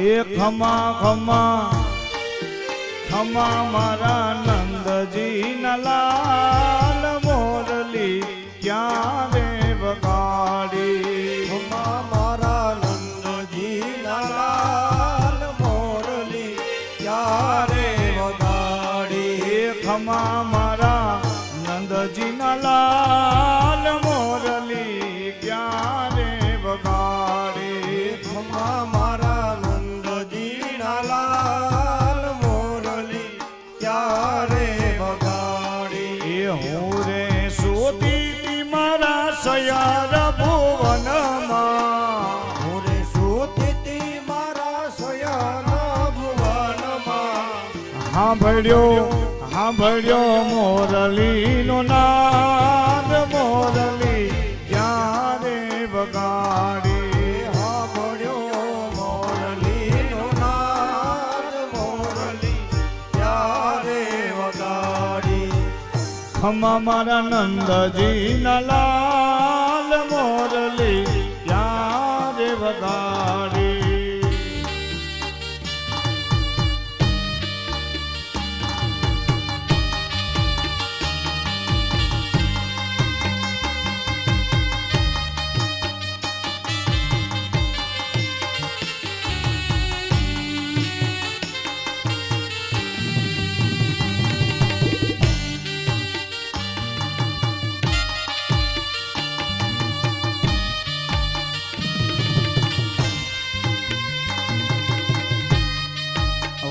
એ ખમા ખમા ખમા મારા નંદજી ના લાલ મોરલી ક્યાં રે વગાડી ખમા મારા નંદજી ના લાલ મોરલી ક્યારે વગાડી ખમા મારા નંદજી ના લાલ મોરલી ક્યાં રે વગાડી ખમા મારા નંદજી ના લાલ મોરલી ક્યારે વગાડી એ હું રે સોતી મારા સયાર ભુવનમાં મોરે સુતી મારા શયન ભુવનમાં સાંભળ્યો મોરલી નો નાદ મોરલી ક્યારે વગાડી સાંભળ્યો મોરલી નો નાદ મોરલી ક્યારે વગાડી ખમા મારા નંદજી ના લાલ મોરલી ક્યારે વગાડી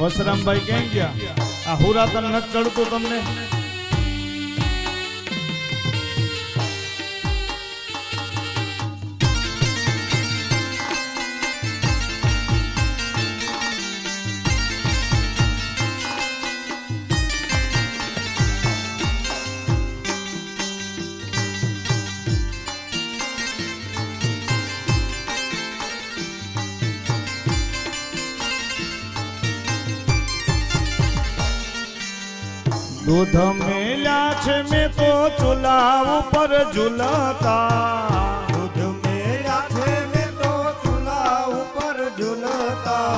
વસરામભાઈ ક્યાં ગયા? આ હુરાતન ન ચડતું તમને? દૂધ મેલ્યા છે મેં તો ચૂલા ઉપર ઝૂલતા દૂધ મેળ્યા છે મેં તો ચૂલા ઉપર ઝૂલતા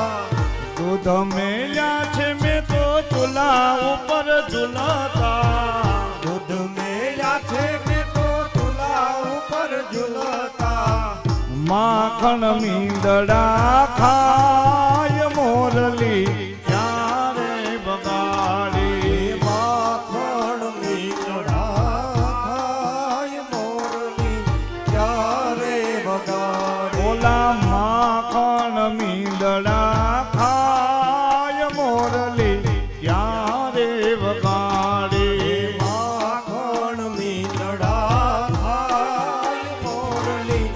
દૂધ મેલ્યા છે મેં તો ચૂલા ઉપર ઝૂલતા દૂધ મેળ્યા છે મેં તો ચૂલા ઉપર ઝૂલતા માખણ મીંદડા ખાય મોરલી ક્યારે વગાડી માખણ મીંદડા ખાય મોરલી ક્યારે વગાડી ઓલા માખણ મીંદડા ખાય મોરલી ક્યારે વગાડી માખણ મીંદડા ખાય મોરલી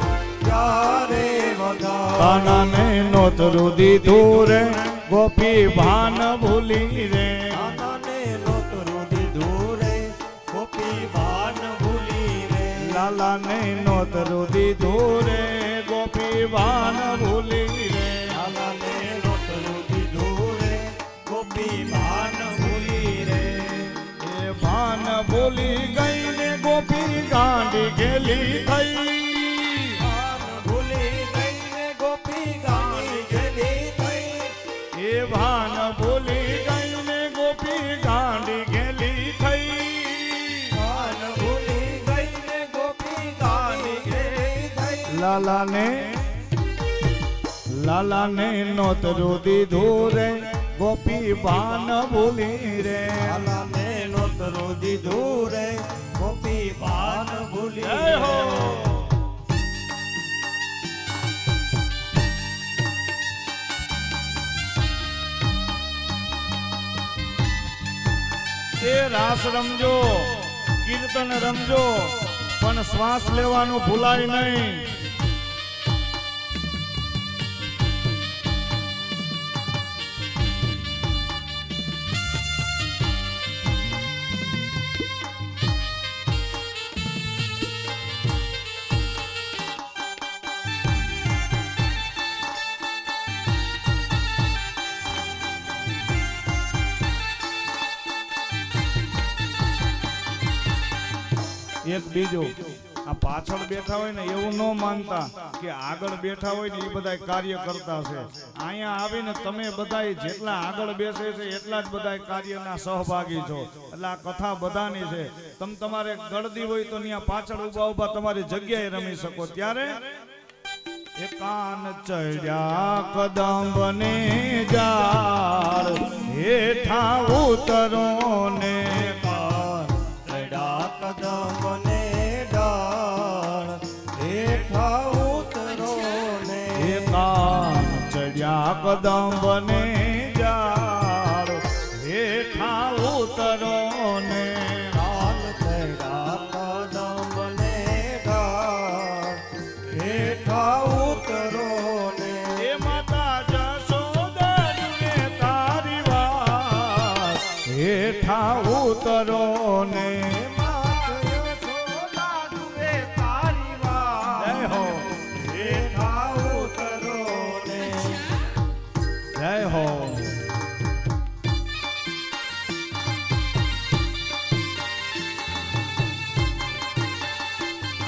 ક્યારે વગાડી કાનાને નોતરું દીધું રે ગોપી ભાન ભૂલી રે કાનાને નોતરું દીધું રે ગોપી ભાન ભૂલી રે લાલાને નોતરું દીધું રે ગોપી ભાન ભૂલી રે લાલાને નોતરું દીધું રે ગોપી ભાન ભૂલી રે એ ભાન ભૂલી ગઈ ને ગોપી ગાંડી ગેલી થઈ ભાન ભૂલી ગઈ ને ગોપી ગાંડી ગેલી થઈ એ ભાન ભૂલી ગઈ ને ગોપી ગાંડી ગેલી થઈ ભાન ભૂલી ગઈ ને ગોપી ગાંડી ગેલી થઈ લાલાને નોતરું દીધું રે ગોપી ભાન ભૂલી રે લાલાને નોતરું દીધું રે ગોપી ભાન ભૂલી જય હો એ રાસ રમજો કીર્તન રમજો પણ શ્વાસ લેવાનું ભૂલાય નહીં એક બીજો આ પાછળ બેઠા હોય ને એવું ન માનતા કે આગળ બેઠા હોય ને એ બધા કાર્ય કરતા છે. અહીંયા આવીને તમે બધા જેટલા આગળ બેસે છે એટલા જ બધા કાર્યના સહભાગી છો. એટલે આ કથા બધાની છે. તમે તમારે ગળદી હોય તો ત્યાં પાછળ ઊભા ઊભા તમારી જગ્યાએ રમી શકો. ત્યારે એ કાન ચડ્યા કદંબને ઝાડ હેઠા ઉતરો ને કાન ચડ્યા કદમને ડાળ હેઠા ઉતરો ને એ કાન ચડ્યા કદંબને ઝાડ હેઠા ઉતરો ને કાન ચડ્યા કદમને ડાળ હેઠા ઉતરો ને એ માતા જશોદાને તારી વાત હેઠા ઉતરો ને જય હો જય હો.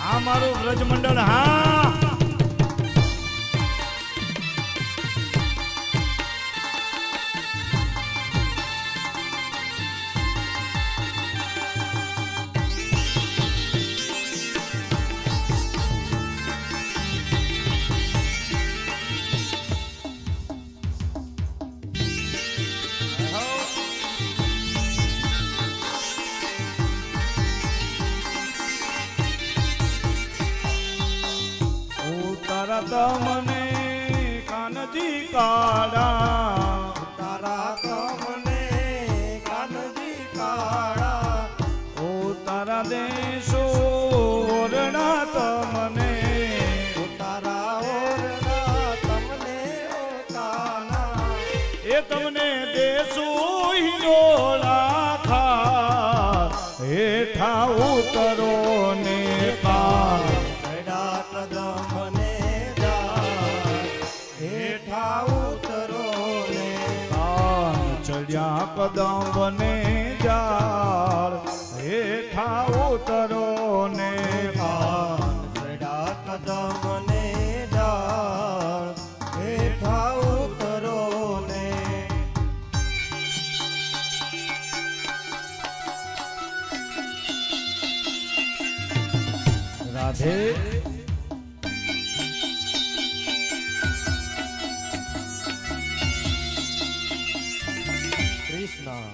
આ મારું વ્રજ મંડળ. હા તમને કાનજી કાળા તારા તમને કાનજી કાળા ઓ તારા દેશો ઓરણા તમને તારા ઓરડા તમને કાના એ તમને દેશો હિંડોળા ખા હેઠા ઉતરો ને કાળ ચડ્યા કદમને ડાળ હેઠા ઉતરો ને કાન ચડ્યા કદંબને ઝાડ હેઠા ઉતરો ને કાન ચડ્યા કદમને ડાળ હેઠા ઉતરો ને રાધે કૃષ્ણ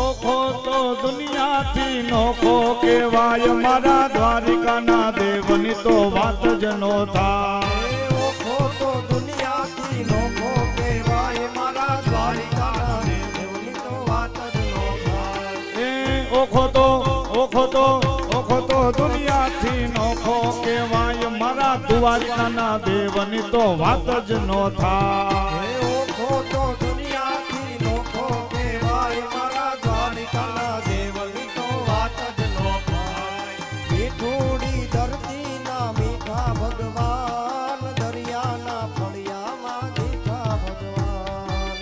ઓખો તો દુનિયાથી નોખો કેવાય મારા દ્વારિકાના દેવની તો વાત જ નો થાય. ઓખો તો દુનિયાથી નોખો કહેવાય મારા દ્વારિકાના દેવની તો વાત જ નો થાય. એ ઓખો તો દુનિયાથી નોખો કેવાય મારા દ્વારિકાના દેવની તો વાત જ નો થાય. હે ઓખો તો દુનિયાથી નોખો કહેવાય મારા દ્વારિકાના દેવની તો વાત જ નો થાય. મીઠુડી ધરતીના મીઠા ભગવાન દરિયાના ફળિયામાં મીઠા ભગવાન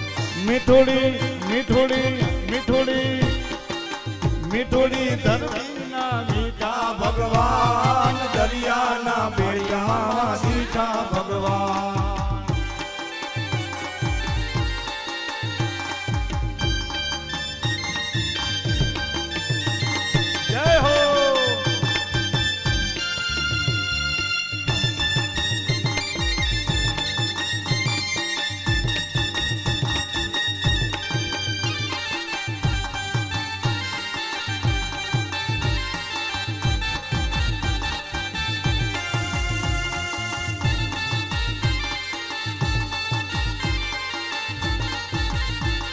મીઠુડી ધરતીના મીઠા ભગવાન દરિયાના બેડિયામાં મીઠા ભગવાન. જય હો.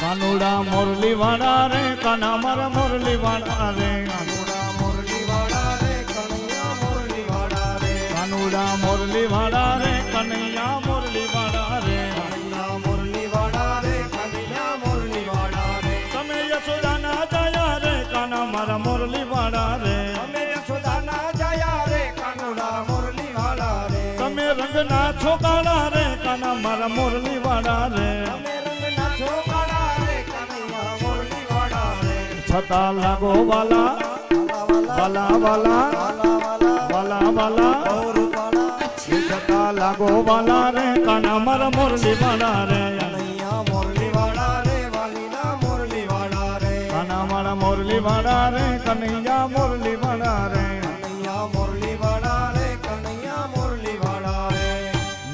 કાનુડા મોરલી વાળા રે કાના મારા મોરલી વાળા રે કાનુડા મુરલી વાળા રે કણિયા મુરલી વાળા રે કાનુડા મોરલી વાળા રે કનૈયા મુરલી વાળા રે કનૈયા મુરલી વાળા રે કનૈયા મુરલી વાળા રે તમે યશોદાના જયા રે કાના મારા મુરલી વાળા રે અમે યશોદાના જયા રે કાનુડા મુરલી વાળા રે તમે રંગના છોકાળા રે કાના મારા મુરલી વાળા રે અમે રંગના છોકરા રે કનૈયા મુરલી વાળા રે છતાં લાગો વાલા વાલા વાલા વાલા વાલા ગૌર વાળા છતાં લાગો વાલા રે કાના મારા મુરલી વાળા રે કનૈયા મુરલી વાળા રે વાલીના મુરલી વાળા રે કાના મારા મુરલી વાળા રે કનૈયા મુરલી વાળા રે કનૈયા મુરલી વાળા રે કનૈયા મુરલી વાળા રે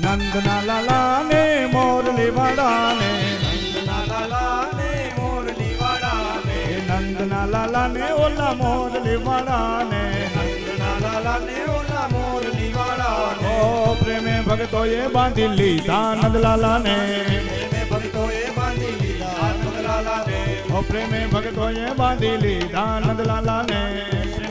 નંદના લાલા ને મોરલી વાળા ને નંદના લાલા ને મુરલી વાળા રે નંદના લાલા ને ઓલા મોરલી વાળા ને નંદના લાલા ને ઓલા મુરલી વાળા ઓ રે પ્રેમે ભગતોએ બાંધી લીધા નંદલાલા ને મેં ભક્તોએ બાંધી લીધા નંદલાલા રે ઓ પ્રેમે ભગતોએ બાંધી લીધા નંદલાલા ને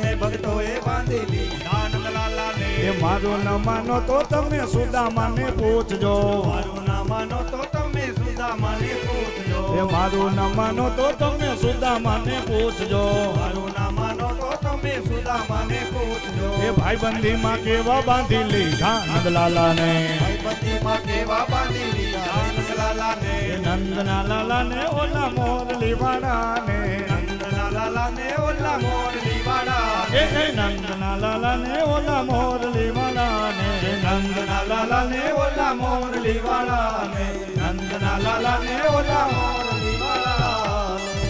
મેં ભક્તોએ બાંધી લીધા નંદલાલા રે એ મારું ન માનો તો તમે સુદામાને પૂછજો મારું ના માનો તો તમે સુદામાને પૂછજો એ મારું ન માનો તો તમે સુદામાને પૂછજો મારું ના માનો તો તમે સુદામાને પૂછજો એ ભાઈબંધીમાં કેવા બાંધી લીધા નંદલાલા ને ભાઈબંધીમાં કેવા બાંધી લીધા નંદલાલા ને એ નંદના લાલા ને ઓલા મોરલી વાળા ને નંદના લાલા ને ઓલા મોરલી વાળા એ નંદના લાલા ને ઓલા મોરલી વાળા ને નંદના લાલા ને ઓલા મોરલી વાળા ને નંદના લાલા ને ઓલા મોરલી વાળા ને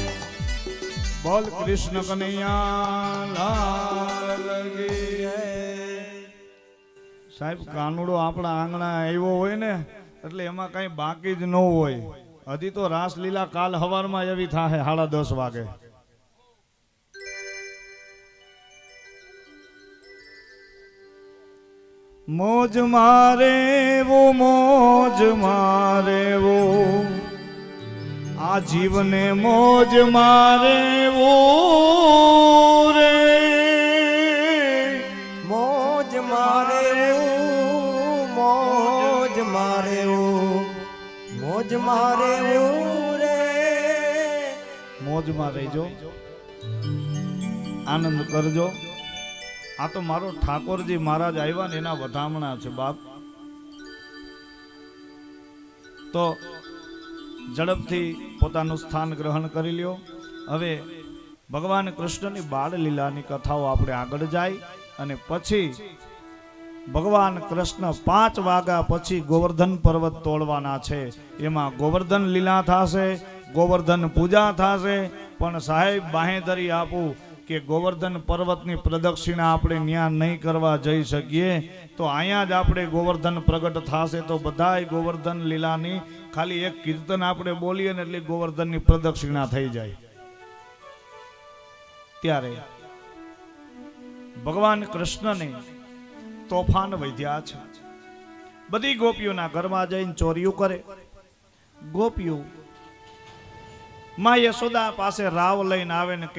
બોલ કૃષ્ણ કનૈયા લાલ કી સાહેબ કાનુડો આપણા આંગણા આવ્યો હોય ને એટલે એમાં કઈ બાકી જ ન હોય હજી તો રાસલીલા કાલ હવારમાં એવી થાહે 10:30 વાગે મોજ મારે वो આ જીવને મોજ મારે રે મોજ મારે મોજ મારે મોજ મારે રે મોજમાં રહેજો આનંદ કરજો આ તો મારો ઠાકોરજી મહારાજ આવ્યા ને એના વધામણા છે બાપ તો ઝડપથી પોતાનું સ્થાન ગ્રહણ કરી લ્યો હવે ભગવાન કૃષ્ણની બાળ લીલાની કથાઓ આપણે આગળ જાય અને પછી ભગવાન કૃષ્ણ 5 વાગ્યા પછી ગોવર્ધન પર્વત તોડવાના છે એમાં ગોવર્ધન લીલા થશે ગોવર્ધન પૂજા થશે પણ સાહેબ બાહેધરી આપું કે ગોવર્ધન પર્વતની પ્રદક્ષિણા આપણે ન્યા નહીં કરવા જઈ શકીએ તો અહીંયા જ આપણે ગોવર્ધન પ્રગટ થશે તો બધાય ગોવર્ધન લીલાની ખાલી એક કીર્તન આપણે બોલીએ ને એટલે ગોવર્ધનની પ્રદક્ષિણા થઈ જાય ત્યારે ભગવાન કૃષ્ણને તોફાન વધ્યા છે બધી ગોપીઓના ઘરમાં જઈને ચોરીઓ કરે ગોપીઓ માં યશોદા પાસે રાવ લઈને આવે ને